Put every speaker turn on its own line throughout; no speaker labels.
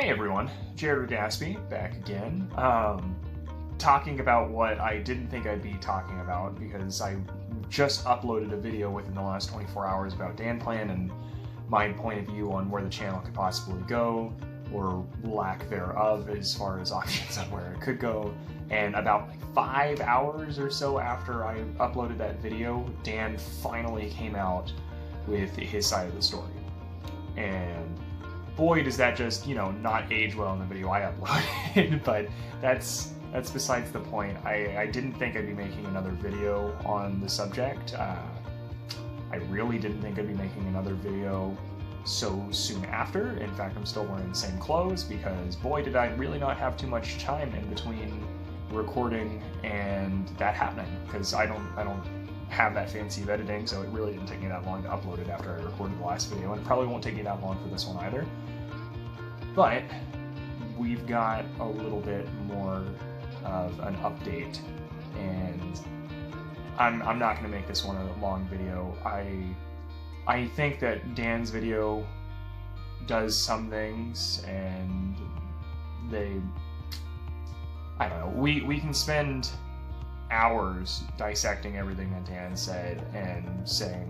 Hey everyone, Jared Gaspy back again, talking about what I didn't think I'd be talking about because I just uploaded a video within the last 24 hours about DanPlan and my point of view on where the channel could possibly go, or lack thereof as far as options on where it could go. And about 5 hours or so after I uploaded that video, Dan finally came out with his side of the story. And boy, does that just, not age well in the video I uploaded. But that's besides the point. I didn't think I'd be making another video on the subject. I really didn't think I'd be making another video so soon after. In fact, I'm still wearing the same clothes because boy, did I really not have too much time in between recording and that happening, because I don't have that fancy of editing, so it really didn't take me that long to upload it after I recorded the last video, and it probably won't take me that long for this one either. But we've got a little bit more of an update, and I'm not going to make this one a long video. I think that Dan's video does some things, and I don't know, we can spend hours dissecting everything that Dan said and saying,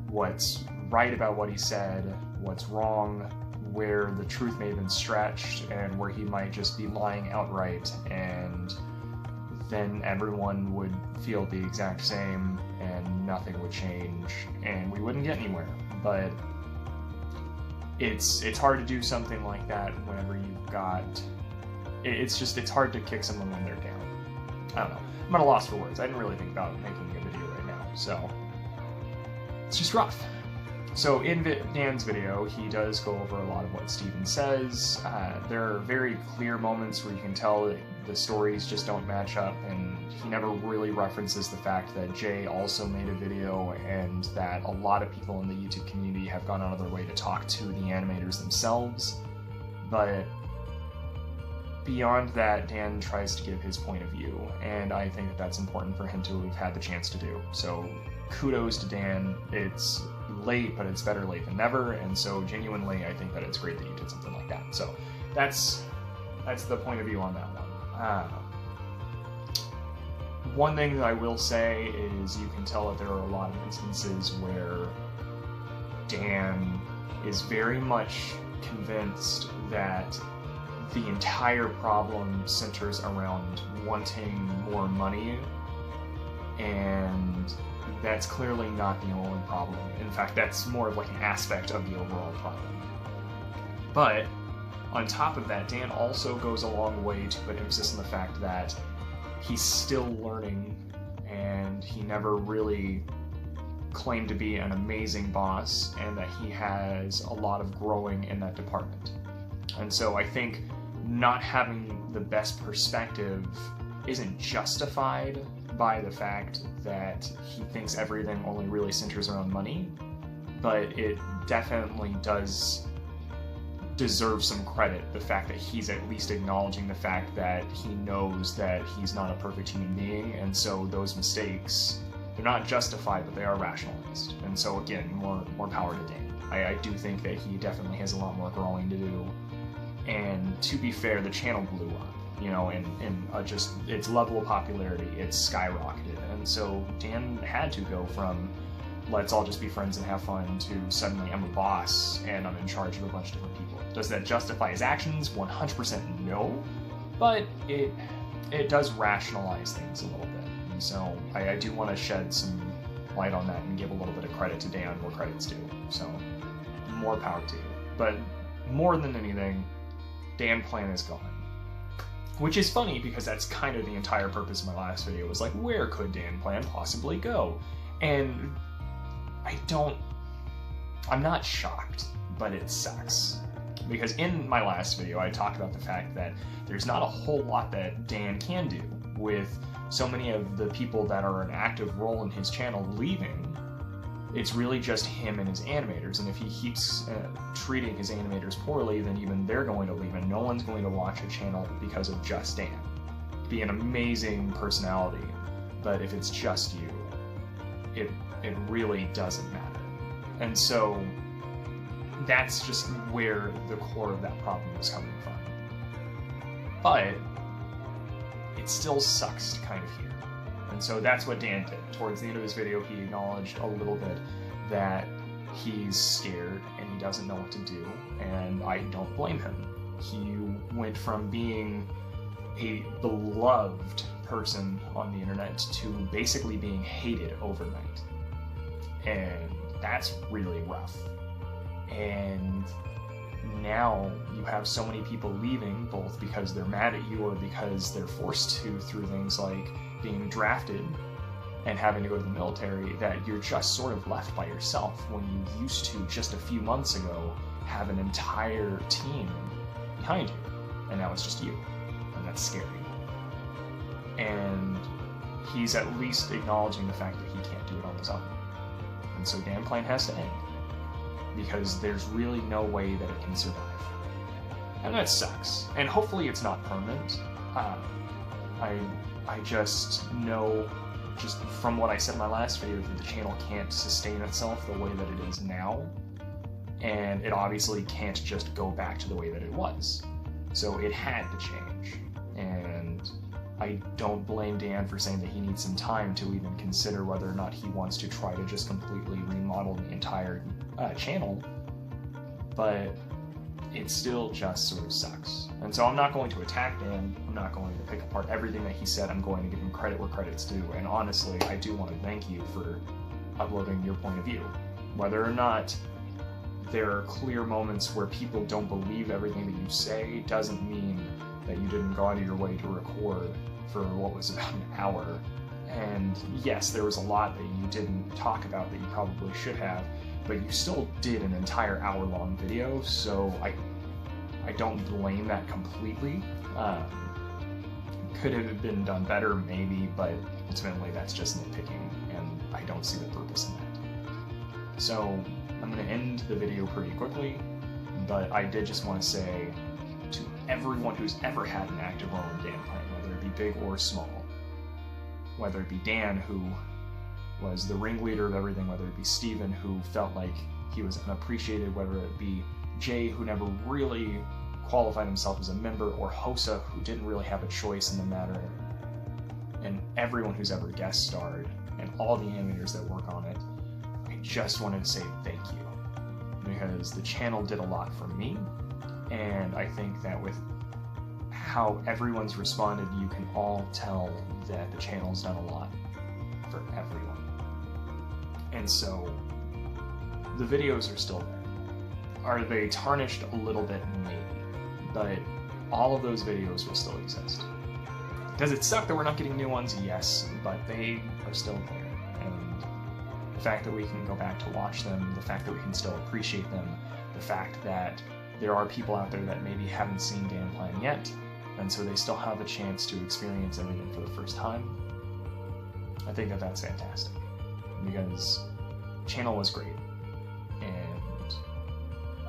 what's right about what he said, what's wrong, where the truth may have been stretched, and where he might just be lying outright, and then everyone would feel the exact same and nothing would change and we wouldn't get anywhere. But it's hard to do something like that whenever you've got, it's hard to kick someone when they're down. I don't know. I'm at a loss for words. I didn't really think about making a video right now, so it's just rough. So in Dan's video, he does go over a lot of what Steven says. There are very clear moments where you can tell that the stories just don't match up, and he never really references the fact that Jay also made a video and that a lot of people in the YouTube community have gone out of their way to talk to the animators themselves. But beyond that, Dan tries to give his point of view, and I think that that's important for him to have had the chance to do. So kudos to Dan. It's late, but it's better late than never, and so genuinely I think that it's great that you did something like that. So that's the point of view on that one. One thing that I will say is you can tell that there are a lot of instances where Dan is very much convinced that the entire problem centers around wanting more money, and that's clearly not the only problem. In fact, that's more of like an aspect of the overall problem. But on top of that, Dan also goes a long way to put emphasis on the fact that he's still learning, and he never really claimed to be an amazing boss, and that he has a lot of growing in that department. And so I think not having the best perspective isn't justified by the fact that he thinks everything only really centers around money, but it definitely does deserve some credit, the fact that he's at least acknowledging the fact that he knows that he's not a perfect human being, and so those mistakes, they're not justified, but they are rationalized. And so again, more power to Dan. I do think that he definitely has a lot more growing to do. And to be fair, the channel blew up, and just its level of popularity, it's skyrocketed. And so Dan had to go from let's all just be friends and have fun to suddenly I'm a boss and I'm in charge of a bunch of different people. Does that justify his actions? 100% no, but it does rationalize things a little bit. And so I do want to shed some light on that and give a little bit of credit to Dan where credit's due. So more power to you. But more than anything, DanPlan is gone. Which is funny because that's kind of the entire purpose of my last video, was like, where could DanPlan possibly go? And I'm not shocked, but it sucks. Because in my last video, I talked about the fact that there's not a whole lot that Dan can do with so many of the people that are an active role in his channel leaving. It's really just him and his animators, and if he keeps treating his animators poorly, then even they're going to leave, and no one's going to watch a channel because of just Dan. Be an amazing personality, but if it's just you, it really doesn't matter. And so that's just where the core of that problem was coming from. But it still sucks to kind of hear. And so that's what Dan did. Towards the end of his video, he acknowledged a little bit that he's scared and he doesn't know what to do, and I don't blame him. He went from being a beloved person on the internet to basically being hated overnight. And that's really rough. And now you have so many people leaving, both because they're mad at you or because they're forced to through things like being drafted and having to go to the military, that you're just sort of left by yourself when you used to, just a few months ago, have an entire team behind you. And now it's just you. And that's scary. And he's at least acknowledging the fact that he can't do it on his own. And so DanPlan has to end, because there's really no way that it can survive. And that sucks. And hopefully it's not permanent. I just know, just from what I said in my last video, that the channel can't sustain itself the way that it is now. And it obviously can't just go back to the way that it was. So it had to change. And I don't blame Dan for saying that he needs some time to even consider whether or not he wants to try to just completely remodel the entire channel. But it still just sort of sucks. And so I'm not going to attack Dan. I'm not going to pick apart everything that he said. I'm going to give him credit where credit's due. And honestly, I do want to thank you for uploading your point of view. Whether or not there are clear moments where people don't believe everything that you say doesn't mean that you didn't go out of your way to record for what was about an hour. And yes, there was a lot that you didn't talk about that you probably should have, but you still did an entire hour-long video, so I don't blame that completely. Could have been done better, maybe, but ultimately that's just nitpicking, and I don't see the purpose in that. So I'm going to end the video pretty quickly, but I did just want to say to everyone who's ever had an active role in DanPlan, whether it be big or small, whether it be Dan, who was the ringleader of everything, whether it be Steven, who felt like he was unappreciated, whether it be Jay, who never really qualified himself as a member, or Hosa, who didn't really have a choice in the matter, and everyone who's ever guest starred, and all the animators that work on it, I just wanted to say thank you, because the channel did a lot for me, and I think that with how everyone's responded, you can all tell that the channel's done a lot for everyone. And so the videos are still there. Are they tarnished a little bit? Maybe. But all of those videos will still exist. Does it suck that we're not getting new ones? Yes, but they are still there. And the fact that we can go back to watch them, the fact that we can still appreciate them, the fact that there are people out there that maybe haven't seen DanPlan yet, and so they still have a chance to experience everything for the first time, I think that that's fantastic. Because the channel was great, and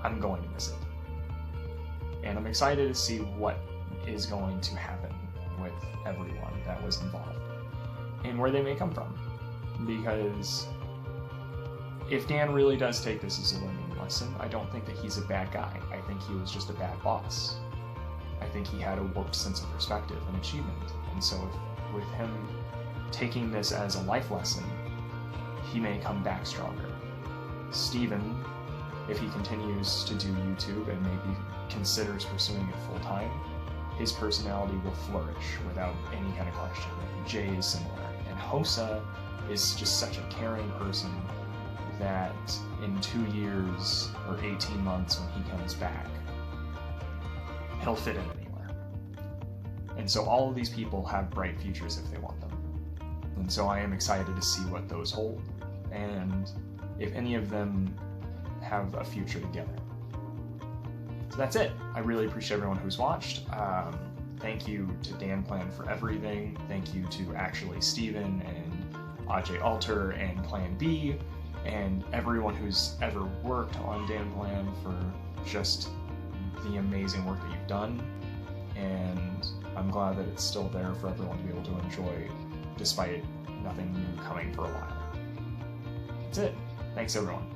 I'm going to miss it. And I'm excited to see what is going to happen with everyone that was involved, and where they may come from. Because if Dan really does take this as a learning lesson, I don't think that he's a bad guy. I think he was just a bad boss. I think he had a warped sense of perspective and achievement. And so with him taking this as a life lesson, he may come back stronger. Steven, if he continues to do YouTube and maybe considers pursuing it full-time, his personality will flourish without any kind of question. Jay is similar. And Hosa is just such a caring person that in 2 years or 18 months when he comes back, he'll fit in anywhere. And so all of these people have bright futures if they want them. And so I am excited to see what those hold, and if any of them have a future together. So that's it. I really appreciate everyone who's watched. Thank you to DanPlan for everything. Thank you to actually Steven and Ajay Alter and Plan B, and everyone who's ever worked on DanPlan for just the amazing work that you've done. And I'm glad that it's still there for everyone to be able to enjoy, despite nothing new coming for a while. That's it. Thanks, everyone.